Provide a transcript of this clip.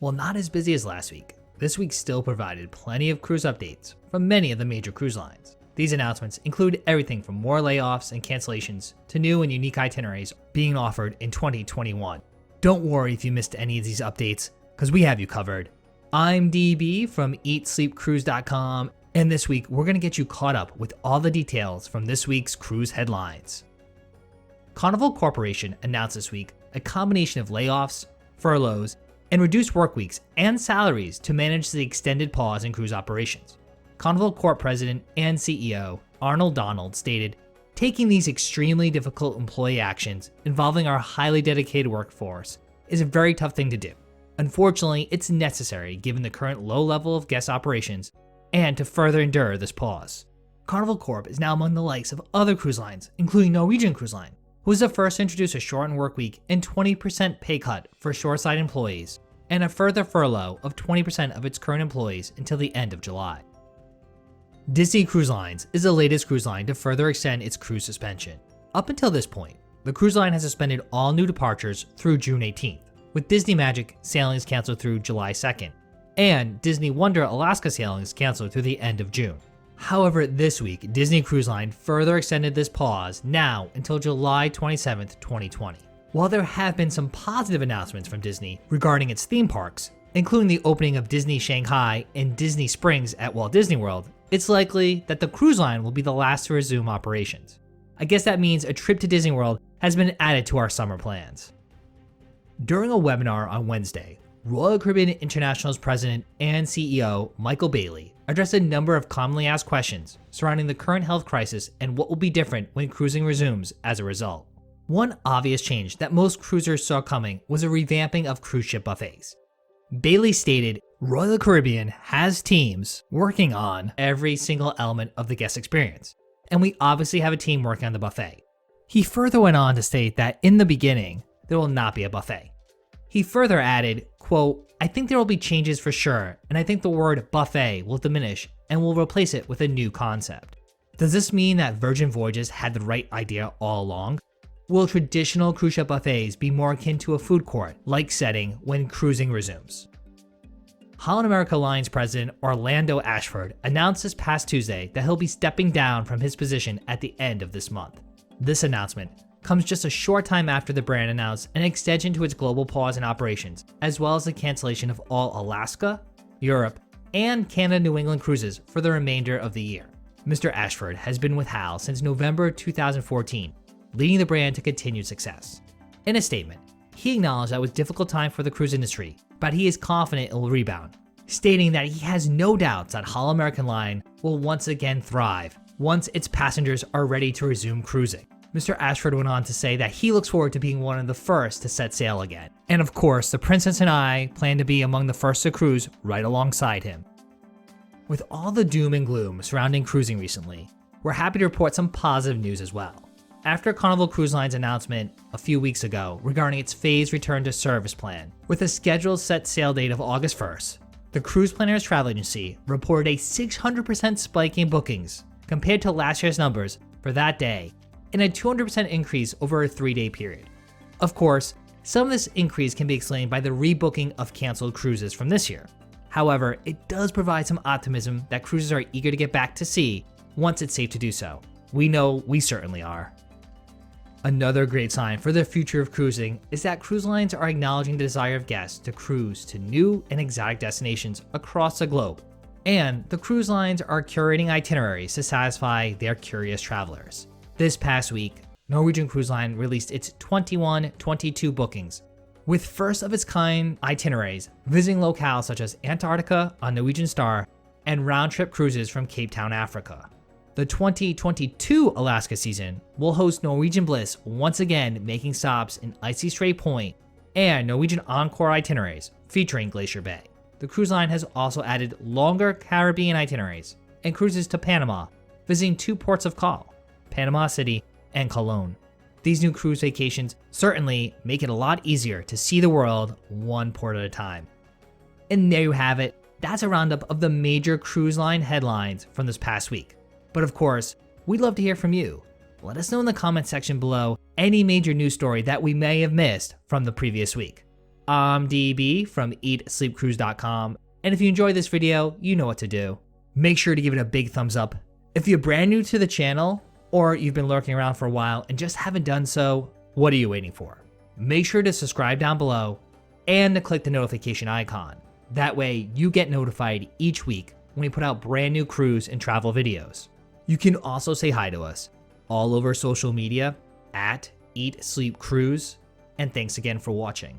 While not as busy as last week, this week still provided plenty of cruise updates from many of the major cruise lines. These announcements include everything from more layoffs and cancellations to new and unique itineraries being offered in 2021. Don't worry if you missed any of these updates, because we have you covered. I'm DB from EatSleepCruise.com, and this week we're going to get you caught up with all the details from this week's cruise headlines. Carnival Corporation announced this week a combination of layoffs, furloughs, and reduced work weeks and salaries to manage the extended pause in cruise operations. Carnival Corp President and CEO Arnold Donald stated, "Taking these extremely difficult employee actions involving our highly dedicated workforce is a very tough thing to do. Unfortunately, it's necessary given the current low level of guest operations and to further endure this pause." Carnival Corp is now among the likes of other cruise lines, including Norwegian Cruise Line, who was the first to introduce a shortened work week and 20% pay cut for shoreside employees, and a further furlough of 20% of its current employees until the end of July. Disney Cruise Lines is the latest cruise line to further extend its cruise suspension. Up until this point, the cruise line has suspended all new departures through June 18th, with Disney Magic sailings canceled through July 2nd, and Disney Wonder Alaska sailings canceled through the end of June. However, this week, Disney Cruise Line further extended this pause now until July 27th, 2020. While there have been some positive announcements from Disney regarding its theme parks, including the opening of Disney Shanghai and Disney Springs at Walt Disney World, it's likely that the cruise line will be the last to resume operations. I guess that means a trip to Disney World has been added to our summer plans. During a webinar on Wednesday, Royal Caribbean International's president and CEO Michael Bailey addressed a number of commonly asked questions surrounding the current health crisis and what will be different when cruising resumes as a result. One obvious change that most cruisers saw coming was a revamping of cruise ship buffets. Bailey stated, "Royal Caribbean has teams working on every single element of the guest experience, and we obviously have a team working on the buffet." He further went on to state that in the beginning, there will not be a buffet. He further added, quote, "I think there will be changes for sure, and I think the word buffet will diminish and we'll replace it with a new concept." Does this mean that Virgin Voyages had the right idea all along? Will traditional cruise ship buffets be more akin to a food court-like setting when cruising resumes? Holland America Line's president Orlando Ashford announced this past Tuesday that he'll be stepping down from his position at the end of this month. This announcement comes just a short time after the brand announced an extension to its global pause in operations, as well as the cancellation of all Alaska, Europe, and Canada-New England cruises for the remainder of the year. Mr. Ashford has been with HAL since November 2014, leading the brand to continued success. In a statement, he acknowledged that it was a difficult time for the cruise industry, but he is confident it will rebound, stating that he has no doubts that Holland America Line will once again thrive once its passengers are ready to resume cruising. Mr. Ashford went on to say that he looks forward to being one of the first to set sail again. And of course, the Princess and I plan to be among the first to cruise right alongside him. With all the doom and gloom surrounding cruising recently, we're happy to report some positive news as well. After Carnival Cruise Line's announcement a few weeks ago regarding its phased return to service plan, with a scheduled set sail date of August 1st, the Cruise Planners Travel Agency reported a 600% spike in bookings compared to last year's numbers for that day, and a 200% increase over a 3-day period. Of course, some of this increase can be explained by the rebooking of canceled cruises from this year. However, it does provide some optimism that cruisers are eager to get back to sea once it's safe to do so. We know we certainly are. Another great sign for the future of cruising is that cruise lines are acknowledging the desire of guests to cruise to new and exotic destinations across the globe, and the cruise lines are curating itineraries to satisfy their curious travelers. This past week, Norwegian Cruise Line released its 21-22 bookings, with first-of-its-kind itineraries visiting locales such as Antarctica on Norwegian Star and round-trip cruises from Cape Town, Africa. The 2022 Alaska season will host Norwegian Bliss once again making stops in Icy Strait Point and Norwegian Encore itineraries featuring Glacier Bay. The cruise line has also added longer Caribbean itineraries and cruises to Panama, visiting 2 ports of call, Panama City and Cologne. These new cruise vacations certainly make it a lot easier to see the world one port at a time. And there you have it. That's a roundup of the major cruise line headlines from this past week. But of course, we'd love to hear from you. Let us know in the comment section below any major news story that we may have missed from the previous week. I'm DB from eatsleepcruise.com, and if you enjoyed this video, you know what to do. Make sure to give it a big thumbs up. If you're brand new to the channel, or you've been lurking around for a while and just haven't done so, what are you waiting for? Make sure to subscribe down below and to click the notification icon. That way you get notified each week when we put out brand new cruise and travel videos. You can also say hi to us all over social media at Eat Sleep Cruise, and thanks again for watching.